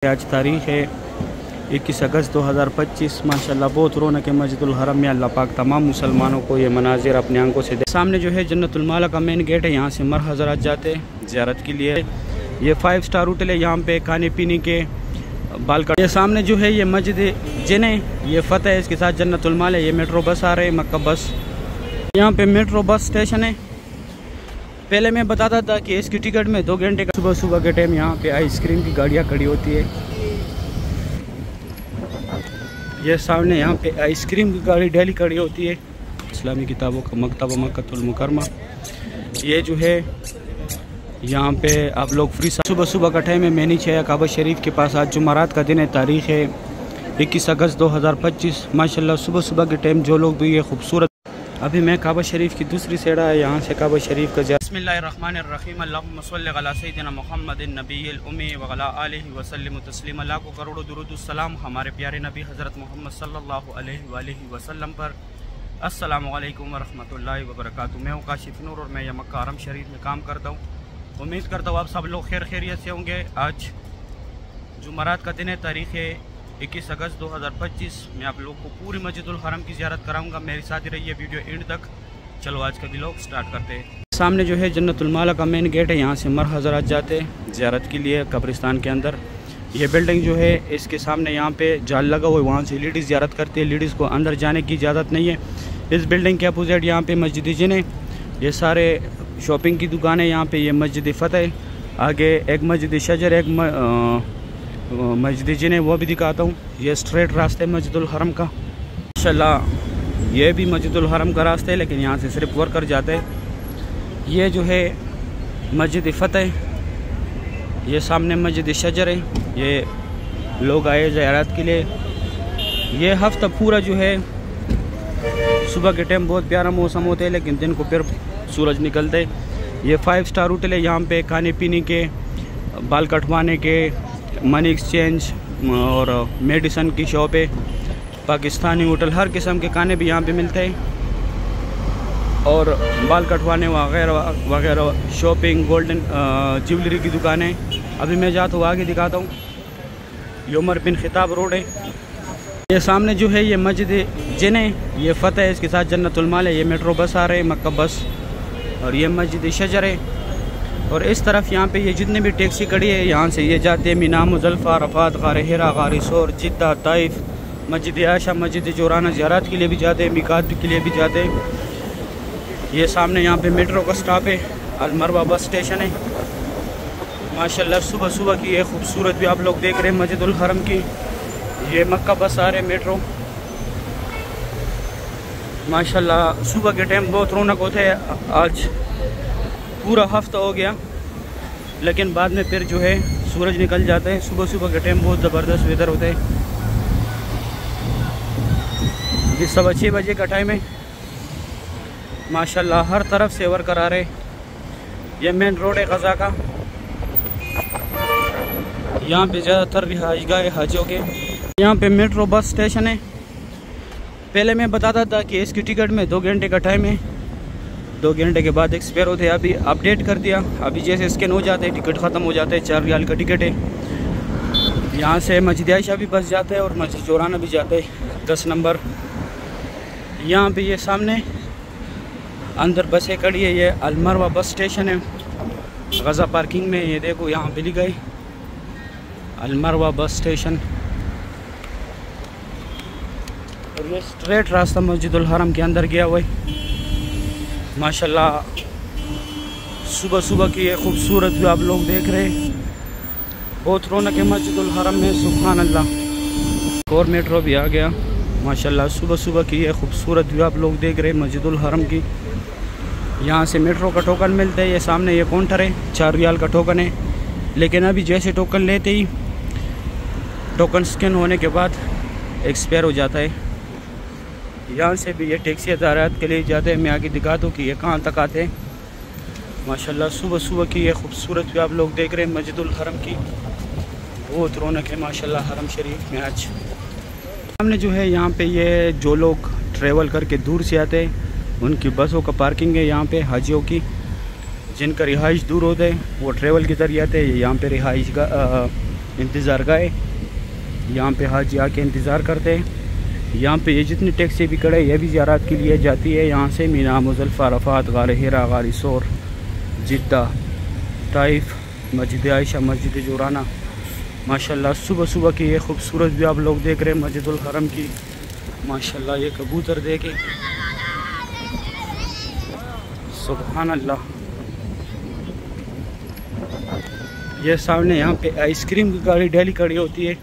आज तारीख़ है 21 अगस्त 2025। माशाल्लाह बहुत रौनक है मस्जिदुल हरम में। अल्लाह पाक तमाम मुसलमानों को ये मनाजिर अपने आंखों से दे। सामने जो है जन्नतुल माला का मेन गेट है, यहाँ से मर हज़रात जाते हैं ज़ियारत के लिए। ये 5 स्टार होटल है, यहाँ पे खाने पीने के बाल कट। ये सामने जो है ये मस्जिद जिने ये फ़तेह है, इसके साथ जन्नतुल माला। ये मेट्रो बस आ रहे हैं, मक्का बस। यहाँ पे मेट्रो बस स्टेशन है। पहले मैं बताता था कि इसकी टिकट में 2 घंटे का सुबह सुबह के टाइम यहाँ पे आइसक्रीम की गाड़ियाँ खड़ी होती है। ये सामने यहाँ पे आइसक्रीम की गाड़ी डेली खड़ी होती है। इस्लामी किताबों का मकतबा मक्कतुल मुकरमा। ये जो है यहाँ पे आप लोग फ्री सुबह सुबह का टाइम है। मैं नीचे आया काबा शरीफ के पास। आज जुमेरात का दिन है, तारीख़ है 21 अगस्त 2025। माशाल्लाह सुबह सुबह के टाइम जो लोग भी ये खूबसूरत। अभी मैं काबा शरीफ की दूसरी साइड आया, यहाँ से काबा शरीफ का बिस्मिल्लाहिर्रहमानिर्रहीम अल्लाहुम्मा सल्लि अला सय्यिदिना मुहम्मदिन नबिय्यिल उम्मी व अला आलिहि व सल्लिम तस्लीमा। लाखों करोड़ों दुरूद सलाम हमारे प्यारे नबी हज़रत मोहम्मद सल्लल्लाहु अलैहि वसल्लम पर। अस्सलामु अलैकुम व रहमतुल्लाहि व बरकातुहू। मैं हूँ काशिफ नूर और मैं यह मक्का हरम शरीफ में काम करता हूँ। उम्मीद करता हूँ आप सब लोग खैर खैरियत से होंगे। आज जुमेरात का दिन है, तारीख़ है 21 अगस्त 2025। मैं आप लोग को पूरी मस्जिदुल हरम की ज़ियारत कराऊंगा। मेरे साथ ही रहिए वीडियो एंड तक। चलो आज का व्लॉग स्टार्ट करते हैं। सामने जो है जन्नतुल माला का मेन गेट है, यहाँ से मर हज़रात जाते हैं ज़ियारत के लिए कब्रिस्तान के अंदर। ये बिल्डिंग जो है इसके सामने यहाँ पे जाल लगा हुआ है, वहाँ से लेडीज़ ज़ियारत करती है। लेडीज़ को अंदर जाने की इजाज़त नहीं है। इस बिल्डिंग के अपोजिट यहाँ पे मस्जिद जिने, ये सारे शॉपिंग की दुकानें। यहाँ पे ये मस्जिद फ़तेह, आगे एक मस्जिद शजर, एक मस्जिद जिने, वो भी दिखाता हूँ। ये स्ट्रेट रास्ते मस्जिदुल हरम का। माशाल्लाह ये भी मस्जिदुल हरम का रास्ता है, लेकिन यहाँ से सिर्फ वर्कर जाते हैं। ये जो है मस्जिद फ़तेह, ये सामने मस्जिद शजर है। ये लोग आए ज़ियारत के लिए। ये हफ्ता पूरा जो है सुबह के टाइम बहुत प्यारा मौसम होता है, लेकिन दिन को फिर सूरज निकलते है। ये 5 स्टार होटल है, यहाँ पे खाने पीने के, बाल कटवाने के, मनी एक्सचेंज और मेडिसन की शॉप है। पाकिस्तानी होटल, हर किस्म के खाने भी यहाँ पे मिलते हैं, और बाल कटवाने वगैरह वगैरह, शॉपिंग, गोल्डन ज्वेलरी की दुकानें। अभी मैं जाता हूँ आगे दिखाता हूँ। ये उमर बिन खिताब रोड है। ये सामने जो है ये मस्जिद जिने ये फ़तेह है, इसके साथ जन्नतुल माला। ये मेट्रो बस आ रहे हैं, मक्का बस। और ये मस्जिद शजर है। और इस तरफ यहाँ पे ये जितने भी टैक्सी खड़ी है, यहाँ से ये जाते हैं मीना, मुज़ल्फ़ा, अरफ़ात, गार हिरा, गार सौर, जिद्दा, ताइफ, मस्जिद आयशा, मस्जिद जोराना। ज़ियारत के लिए भी जाते हैं, मिकात के लिए भी जाते हैं। ये सामने यहाँ पे मेट्रो का स्टॉप है, अलमरवा बस स्टेशन है। माशाल्लाह सुबह सुबह की ये खूबसूरत भी आप लोग देख रहे हैं मस्जिदुल हरम की। ये मक्का बस आ रहे मेट्रो। माशाल्लाह सुबह के टाइम बहुत रौनक होते है। आज पूरा हफ्ता हो गया, लेकिन बाद में फिर जो है सूरज निकल जाता है। सुबह सुबह के टाइम बहुत ज़बरदस्त वेदर होता है। ये 6:15 बजे का टाइम है। माशाल्लाह हर तरफ से वर्कर आ रहे। ये मेन रोड है गज़ा का। यहाँ पे ज़्यादातर रिहाइशगाह हाजियों के। यहाँ पे मेट्रो बस स्टेशन है। पहले मैं बताता था कि इसकी टिकट में 2 घंटे का टाइम है, 2 घंटे के बाद एक्सपायर होते हैं। अभी अपडेट कर दिया। अभी जैसे स्कैन हो जाते हैं टिकट ख़त्म हो जाता है। 4 रियाल का टिकट है। यहाँ से मस्जिद आयशा भी बस जाता है और मस्जिद जोराना भी जाता है 10 नंबर। यहाँ पे ये सामने अंदर बसें खड़ी है। ये अलमरवा बस स्टेशन है गज़ा पार्किंग में। ये देखो यहाँ पे लिखा है अलमरवा बस स्टेशन। और ये स्ट्रेट रास्ता मस्जिदुल हरम के अंदर गया हुआ है। माशाल्लाह सुबह सुबह की ये खूबसूरत भी आप लोग देख रहे हैं। बहुत रौनक है मस्जिदुल हरम में, सुभान अल्लाह। और मेट्रो भी आ गया। माशाल्लाह सुबह सुबह की ये खूबसूरत भी आप लोग देख रहे हैं मस्जिदुल हरम की। यहाँ से मेट्रो का टोकन मिलता है। ये सामने ये काउंटर है, 4 रियाल का टोकन है। लेकिन अभी जैसे टोकन लेते ही टोकन स्कैन होने के बाद एक्सपायर हो जाता है। यहाँ से भी ये टैक्सी ज़ियारत के लिए जाते हैं। मैं आगे दिखा दूँ कि ये कहाँ तक आते हैं। माशाल्लाह सुबह सुबह की ये खूबसूरत भी आप लोग देख रहे हैं मस्जिदुल हरम की। बहुत रौनक है माशाल्लाह हरम शरीफ में। आज सामने जो है यहाँ पे ये जो लोग ट्रैवल करके दूर से आते हैं उनकी बसों का पार्किंग है यहाँ पे हाजियों की। जिनका रिहाइश दूर होता है वो ट्रैवल के ज़रिए आते हैं। यहाँ पे रिहाइश इंतज़ार गाए, यहाँ पे हाजी आके इंतज़ार करते हैं। यहाँ पे ये जितनी टैक्सी भी खड़े ये भी ज़ियारत के लिए जाती है। यहाँ से मीना, मुज़ल्फ़ा, अरफ़ात, गार हिरा, गार सौर, जिद्दा, ताइफ, मस्जिद आयशा, मस्जिद जोराना। माशाल्लाह सुबह सुबह की ये खूबसूरत भी आप लोग देख रहे हैं मस्जिदुल हरम की। माशाल्लाह ये कबूतर देखे, सुभान अल्लाह। ये सामने यहाँ पे आइसक्रीम की गाड़ी डेली खड़ी होती है।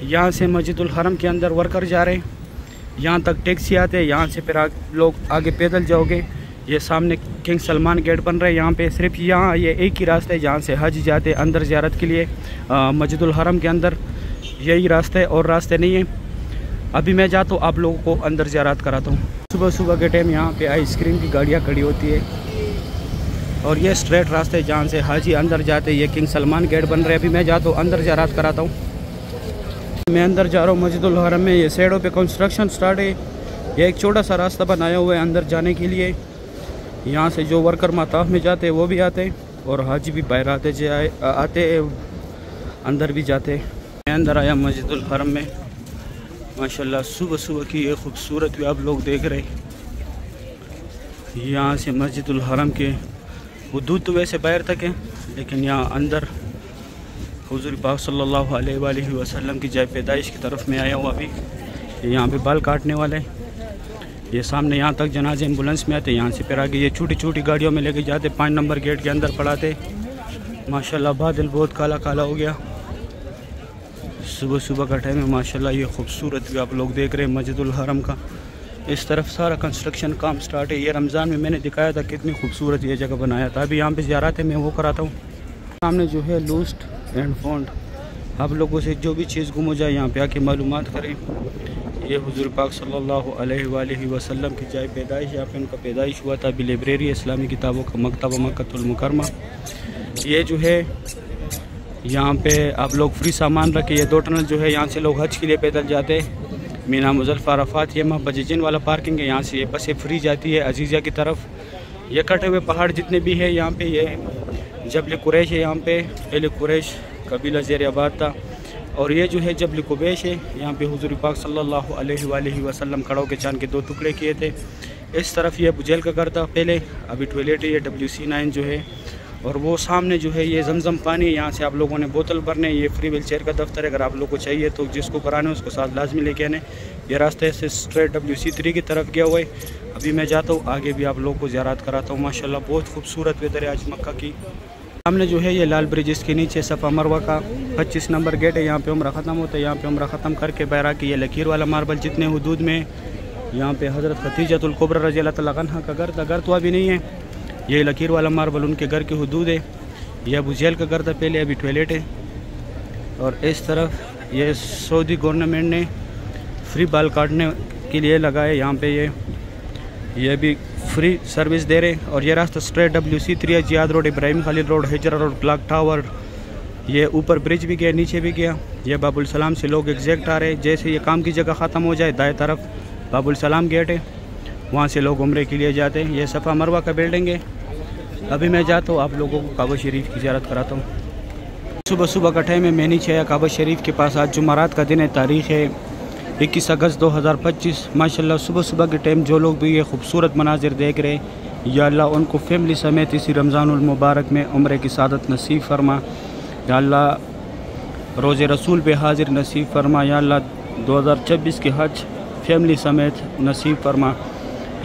यहाँ से मस्जिदुल हरम के अंदर वर्कर जा रहे हैं, यहाँ तक टैक्सी आते हैं, यहाँ से फिर लोग आगे पैदल जाओगे। ये सामने किंग सलमान गेट बन रहा है। यहाँ पे सिर्फ यहाँ ये एक ही रास्ता है जहाँ से हज जाते हैं अंदर ज़ियारत के लिए। मस्जिदुल हरम के अंदर यही रास्ता है और रास्ते नहीं है। अभी मैं जाता हूँ, आप लोगों को अंदर ज़ियारत कराता हूँ। सुबह सुबह के टाइम यहाँ पे आइसक्रीम की गाड़ियाँ खड़ी होती है और ये स्ट्रेट रास्ते है जहाँ से हाजी अंदर जाते हैं। ये किंग सलमान गेट बन रहे हैं। अभी मैं जाता हूँ, अंदर ज़ियारत कराता हूँ। मैं अंदर जा रहा हूँ मस्जिदुल हरम में। ये साइडों पे कंस्ट्रक्शन स्टार्ट है। ये एक छोटा सा रास्ता बनाया हुआ है अंदर जाने के लिए। यहाँ से जो वर्कर मताफ में जाते हैं वो भी आते हैं और हाजी भी बाहर आते अंदर भी जाते। मैं अंदर आया मस्जिदुल हरम में। माशाल्लाह सुबह सुबह की ये खूबसूरत भी आप लोग देख रहे हैं। यहाँ से मस्जिदुल हरम के हुदूद तो वैसे बाहर तक है, लेकिन यहाँ अंदर हुज़ूर पाक सल्लल्लाहु अलैहि वसल्लम की जय पैदाइश की तरफ में आया हुआ। अभी यहाँ पे बाल काटने वाले, ये सामने यहाँ तक जनाजे एम्बुलेंस में आते। यहाँ से फिर आगे ये छोटी छोटी गाड़ियों में लेके जाते, 5 नंबर गेट के अंदर पड़ाते। माशाल्लाह बादल बहुत काला काला हो गया सुबह सुबह का टाइम है। माशाल्लाह ये खूबसूरत भी आप लोग देख रहे हैं मस्जिदुल हरम का। इस तरफ सारा कंस्ट्रक्शन काम स्टार्ट है। ये रमज़ान में मैंने दिखाया था कितनी खूबसूरत ये जगह बनाया था। अभी यहाँ पे ज़ियारत है, मैं वो कराता हूँ। सामने जो है लूस्ट एंड फाउंड, आप लोगों से जो भी चीज़ गुम हो जाए यहाँ पे आके मालूमात करें। ये हुज़ूर पाक सल्लल्लाहु अलैहि वसल्लम की जाए पैदाइश, यहाँ पे उनका पैदाइश हुआ था। अभी लाइब्रेरी इस्लामी किताबों का मकतबा मक्कतुल मुकरमा। ये जो है यहाँ पे आप लोग फ्री सामान रखे। ये 2 टनल जो है यहाँ से लोग हज के लिए पैदल जाते हैं। मीना, मुज़ल्फ़ा, अरफ़ात, ये बजीजिन वाला पार्किंग है। यहाँ से ये बसें फ्री जाती है अजीज़िया की तरफ। ये कटे हुए पहाड़ जितने भी है यहाँ पे, ये जबल कुरैश है। यहाँ पे पहले कुरैश कबीला ज़ेर आबाद था और ये जो है जबल कुबैश है। यहाँ पे हुज़ूर पाक सल्लल्लाहु अलैहि वसल्लम खड़ों के चांद के 2 टुकड़े किए थे। इस तरफ ये अबू जहल का घर था पहले, अभी टॉयलेट है। ये WC9 जो है और वो सामने जो है ये जमजम पानी। यहाँ से आप लोगों ने बोतल भरने। ये फ्री व्हीलचेयर का दफ्तर है, अगर आप लोग को चाहिए तो जिसको कराने उसको साथ लाजमी लेके आने। ये रास्ते से स्ट्रेट WC3 की तरफ गया हुआ है। अभी मैं जाता हूँ आगे भी आप लोगों को ज़ियारत कराता हूँ। माशाल्लाह बहुत खूबसूरत वेदर है आज मक्का की। सामने जो है ये लाल ब्रिज, इसके नीचे सफ़ा मरवा का 25 नंबर गेट है। यहाँ पे उम्रा ख़त्म होता है। यहाँ पे उम्रा ख़त्म करके बैरा की ये लकीर वाला मार्बल जितने हुदूद में, यहाँ पे हज़रत खदीजतुल कुबरा रज़ी अल्लाह तआला अन्हा का घर था। घर तो अभी नहीं है, ये लकीर वाला मार्बल उनके घर के हुदूद है। ये अबू जहल का घर था पहले, अभी टॉयलेट है। और इस तरफ ये सऊदी गवर्नमेंट ने फ्री बाल काटने के लिए लगाए। यहाँ पे ये भी फ्री सर्विस दे रहे। और ये रास्ता स्ट्रेट WC3 है। Ziyad road, Ibrahim Khalid road, Hijra road, clock tower, ये ऊपर ब्रिज भी गया, नीचे भी गया। ये बाबुल सलाम से लोग एग्जैक्ट आ रहे हैं। जैसे ये काम की जगह ख़त्म हो जाए दाएं तरफ बाबुल सलाम गेट है, वहाँ से लोग उम्रे के लिए जाते हैं। ये सफ़ा मरवा का बिल्डिंग है। अभी मैं जाता हूँ आप लोगों को काबा शरीफ की ज़ियारत कराता हूँ। सुबह सुबह का टाइम है। मैं नीचे आया काबा शरीफ के पास। आज जुमारात का दिन है, तारीख़ है 21 अगस्त 2025। माशाल्लाह सुबह सुबह के टाइम जो लोग भी ये खूबसूरत मनाजिर देख रहे हैं, या अल्लाह उनको फैमिली समेत इसी रमज़ानुल मुबारक में उम्रे की सादत नसीब फरमा। या अल्लाह रोज़े रसूल पे हाजिर नसीब फरमा। या अल्लाह 2026 के हज फैमिली समेत नसीब फरमा।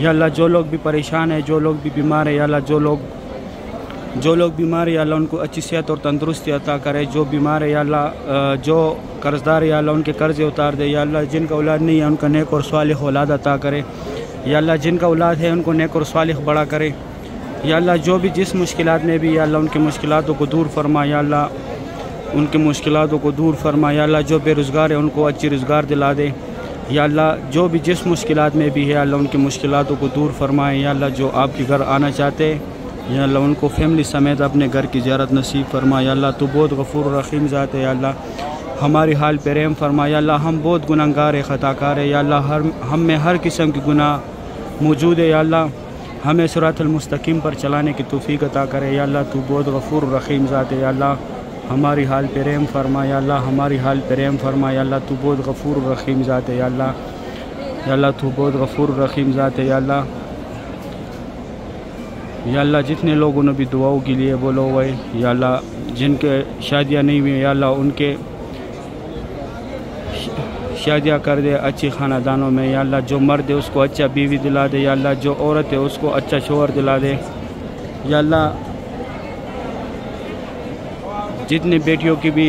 या अल्लाह जो लोग भी परेशान है, जो लोग भी बीमार है, या अल्लाह जो लोग बीमार है या अल्लाह उनको अच्छी सेहत और तंदुरुस्ती अता करे। जो बीमार है या अल्लाह, जो कर्ज़दार है या अल्लाह उनके कर्ज़े उतार दे। या अल्लाह जिनका औलाद नहीं है उनका नेक और सालिह औलाद अता करे। या अल्लाह जिनका औलाद है उनको नेक और सालिह बड़ा करे। या अल्लाह जो भी जिस मुश्किलात में भी, या अल्लाह उनकी मुश्किलातों को दूर फरमा। या अल्लाह उनकी मुश्किलातों को दूर फरमा। या अल्लाह जो बेरोज़गार है उनको अच्छी रोज़गार दिला दे। या अल्लाह जो भी जिस मुश्किलात में भी है अल्लाह उनकी मुश्किलातों को दूर फरमाए। या अल्लाह जो आपके घर आना चाहते हैं या अल्लाह उनको फैमिली समेत अपने घर की ज़ियारत नसीब फरमा। या अल्लाह तू बहुत गफ़ूर रहीम ज़ात है। या अल्लाह हमारी हाल पे रहम फरमा। या अल्लाह हम बहुत गुनहगार है, ख़ताकार है। या अल्लाह हम में हर किस्म की गुनाह मौजूद है। या अल्लाह हमें सिरातुल मुस्तकीम पर चलाने की तौफीक अता करे। या अल्लाह तू बहुत गफ़ूर रहीम ज़ात है। या अल्लाह हमारी हाल पे रहम फरमा या अल्लाह, हमारी हाल पे रहम फरमा या अल्लाह। तू बहुत गफूर रहीम ज़ात है या अल्लाह, या अल्लाह तू बहुत गफूर रहीम ज़ात है या अल्लाह। या अल्लाह जितने लोगों ने भी दुआओं के लिए बोलो हुए या अल्लाह, जिनके शादियाँ नहीं हुई या अल्लाह उनके शादियाँ कर दे अच्छी ख़ानदानों में या अल्लाह। जो मर्द है उसको अच्छा बीवी दिला दे या अल्लाह, जो औरत है उसको अच्छा शोहर दिला दे या अल्लाह। जितनी बेटियों की भी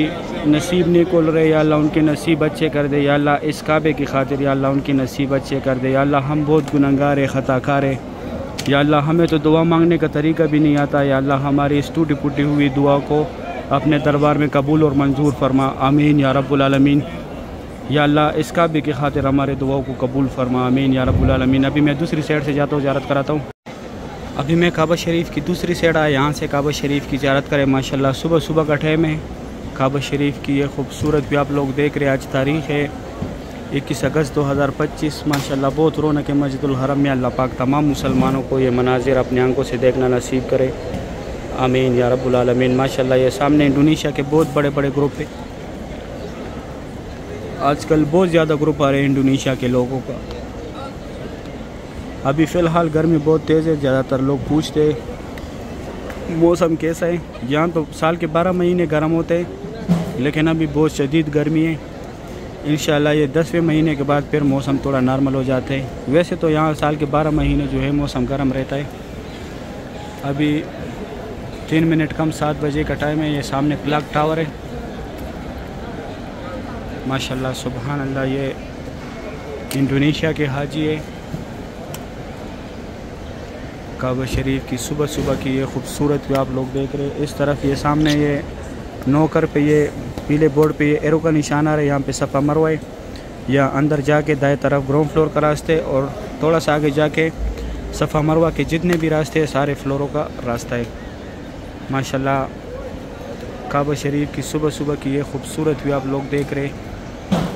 नसीब नहीं खुल रहे या अल्लाह, उनके नसीब अच्छे कर दे या अल्लाह। इस काबे की खातिर या अल्लाह उनके नसीब अच्छे कर दे या अल्लाह। हम बहुत गुनहगार है, ख़ताकार है या अल्लाह। हमें तो दुआ मांगने का तरीका भी नहीं आता या अल्लाह। हमारी इस टूटी फूटी हुई दुआ को अपने दरबार में कबूल और मंजूर फरमा, आमीन या रब्बुल आलमीन या अल्लाह। इस काबे की खातिर हमारे दुआओं को कबूल फरमा, आमीन या रब्बुल आलमीन। अभी मैं दूसरी साइड से जाता हूँ, ज़ियारत कराता हूँ। अभी मैं काबा शरीफ की दूसरी साइड आया, यहाँ से काबा शरीफ की ज़ियारत करें। माशाल्लाह सुबह सुबह का टाइम है। काबा शरीफ की ये खूबसूरत भी आप लोग देख रहे हैं। आज तारीख़ है 21 अगस्त 2025। माशाल्लाह बहुत रौनक है मस्जिदुल हरम में। अल्लाह पाक तमाम मुसलमानों को ये मनाजिर अपनी आंखों से देखना नसीब करे, आमीन या रब्बुल आलमीन। माशाल्लाह ये सामने इंडोनेशिया के बहुत बड़े बड़े ग्रुप है। आजकल बहुत ज़्यादा ग्रुप आ रहे हैं इंडोनेशिया के लोगों का। अभी फ़िलहाल गर्मी बहुत तेज़ है। ज़्यादातर लोग पूछते मौसम कैसा है। यहाँ तो साल के 12 महीने गर्म होते हैं, लेकिन अभी बहुत शदीद गर्मी है। इंशाल्लाह ये 10वें महीने के बाद फिर मौसम थोड़ा नॉर्मल हो जाता है। वैसे तो यहाँ साल के 12 महीने जो है मौसम गर्म रहता है। अभी 3 मिनट कम 7 बजे का टाइम है। ये सामने क्लॉक टावर है। माशाल्लाह सुभान अल्लाह, ये इंडोनेशिया के हाजी है। काबा शरीफ की सुबह सुबह की ये खूबसूरत भी आप लोग देख रहे हैं। इस तरफ ये सामने ये नौकर पे ये पीले बोर्ड पे ये एरो का निशान आ रहा है। यहाँ पे सफ़ा मरवा है। या अंदर जाके दाएं तरफ ग्राउंड फ्लोर का रास्ते और थोड़ा सा आगे जाके सफ़ा मरवा के जितने भी रास्ते हैं सारे फ्लोरों का रास्ता है। माशाल्लाह काबा शरीफ की सुबह सुबह की ये खूबसूरत भी आप लोग देख रहे हैं।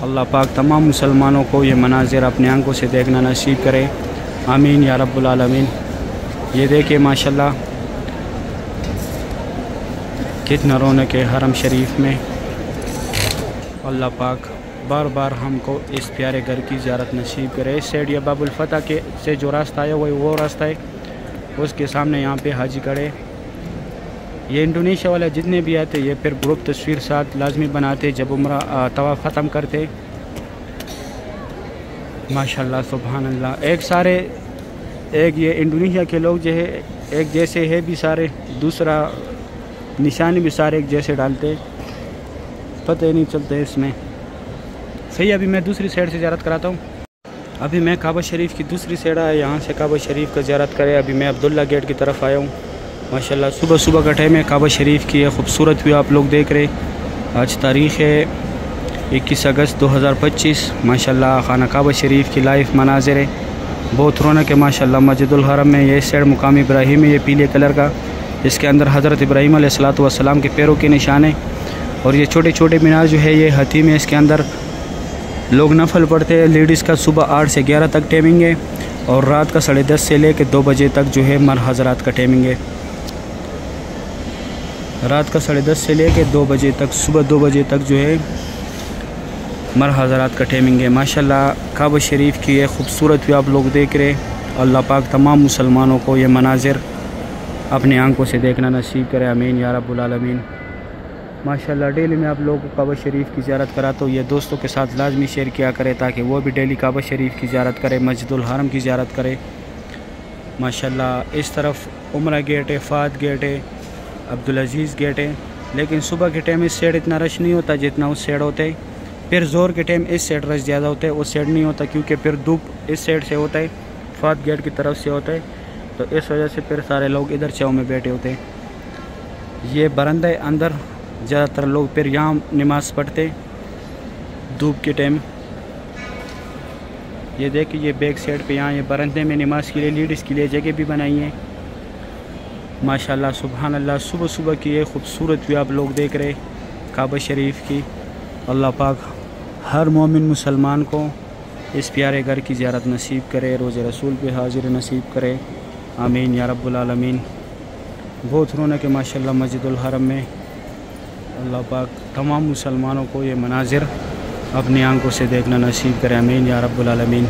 अल्लाह पाक तमाम मुसलमानों को ये मनाजिर अपनी आंखों से देखना नसीब करे, आमीन या रब्बुल आलमीन। ये देखिए माशाल्लाह कितना रौनक है हरम शरीफ में। अल्लाह पाक बार बार हमको इस प्यारे घर की ज़ियारत नसीब करे। इस साइड या बाबुल फतह के से जो रास्ता है वो रास्ता है, उसके सामने यहाँ पे हाजी खड़े। ये इंडोनेशिया वाले जितने भी आते ये फिर ग्रुप तस्वीर साथ लाजमी बनाते जब उम्रा तवाफ़ ख़त्म करते। माशाल्लाह सुभान अल्लाह। एक ये इंडोनेशिया के लोग जो है एक जैसे है भी सारे, दूसरा निशानी भी सारे एक जैसे डालते, पता ही नहीं चलता है इसमें। सही, अभी मैं दूसरी साइड से ज़ियारत कराता हूँ। अभी मैं काबा शरीफ की दूसरी साइड आया, यहाँ से काबा शरीफ का ज़ियारत करे। अभी मैं अब्दुल्ला गेट की तरफ आया हूँ। माशाल्लाह सुबह सुबह का टाइम है। काबा शरीफ की खूबसूरत भी आप लोग देख रहे। आज तारीख़ है 21 अगस्त 2025। माशाल्लाह खाना काबा शरीफ की लाइव मनाजिर है, बहुत रौनक है माशाल्लाह। मस्जिदुल हरम में ये साइड मुकाम इब्राहिम है, ये पीले कलर का, इसके अंदर हज़रत इब्राहिम अलैहिस्सलातु वस्सलाम के पैरों के निशान है। और ये छोटे छोटे मीनार जो है ये हतीम है, इसके अंदर लोग नफल पढ़ते हैं। लेडीज़ का सुबह 8 से 11 तक टाइमिंग है और रात का 10:30 से लेकर 2 बजे तक जो है मर हज़रात का टाइमिंग है। रात का 10:30 से लेकर 2 बजे तक, सुबह 2 बजे तक जो है मर हज़रात का टाइमिंग है। माशाल्लाह काबा शरीफ की ये खूबसूरत भी आप लोग देख रहे। अल्लाह पाक तमाम मुसलमानों को ये मनाजिर अपनी आंखों से देखना नसीब करे, आमीन या रब्बुल आलमीन। माशाल्लाह डेली मैं आप लोगों को काबा शरीफ की ज़ियारत कराता हूँ। ये दोस्तों के साथ लाजमी शेयर किया करें ताकि वो भी डेली काबा शरीफ की ज़ियारत करे, मस्जिदुल हरम की ज़ियारत करे। माशाल्लाह इस तरफ उमरा गेट है, फ़ाद गेट है, अब्दुल अज़ीज़ गेट है। लेकिन सुबह के टाइम इस साइड इतना रश नहीं होता जितना उस साइड होता है। फिर ज़ोर के टाइम इस साइड रश ज़्यादा होता है, उस साइड नहीं होता, क्योंकि फिर धूप इस साइड से होता है, फ़ाद गेट की तरफ से होता है। तो इस वजह से फिर सारे लोग इधर छाँव में बैठे होते हैं। ये बरंदा है, अंदर ज़्यादातर लोग फिर यहाँ नमाज़ पढ़ते धूप के टाइम। ये देखिए ये बैक साइड पे यहाँ ये बरंदे में नमाज़ के लिए लेडीज़ के लिए जगह भी बनाई है। माशाल्लाह सुभान अल्लाह। सुबह सुबह की ये खूबसूरत भी आप लोग देख रहे काबा शरीफ की। अल्लाह पाक हर मोमिन मुसलमान को इस प्यारे घर की ज़ियारत नसीब करे, रोज़ रसूल पे हाजिर नसीब करे, आमीन या रब्बुल आलमीन। बहुत रौनक है माशाल्लाह मस्जिदुल हरम में। अल्लाह पाक तमाम मुसलमानों को ये मनाजिर अपनी आंखों से देखना नसीब करे, आमीन या रब्बुल आलमीन।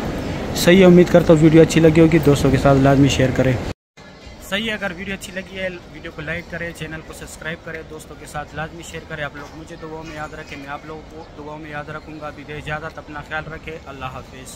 सही है, उम्मीद करता हूँ वीडियो अच्छी लगी होगी, दोस्तों के साथ लाजमी शेयर करें। सही है, अगर वीडियो अच्छी लगी है वीडियो को लाइक करें, चैनल को सब्सक्राइब करें, दोस्तों के साथ लाजमी शेयर करें। आप लोग मुझे दुआओं में याद रखें, मैं आप लोगों को दुआओं में याद रखूँगा। अभी दे इजाज़त, अपना ख्याल रखें, अल्लाह हाफिज़।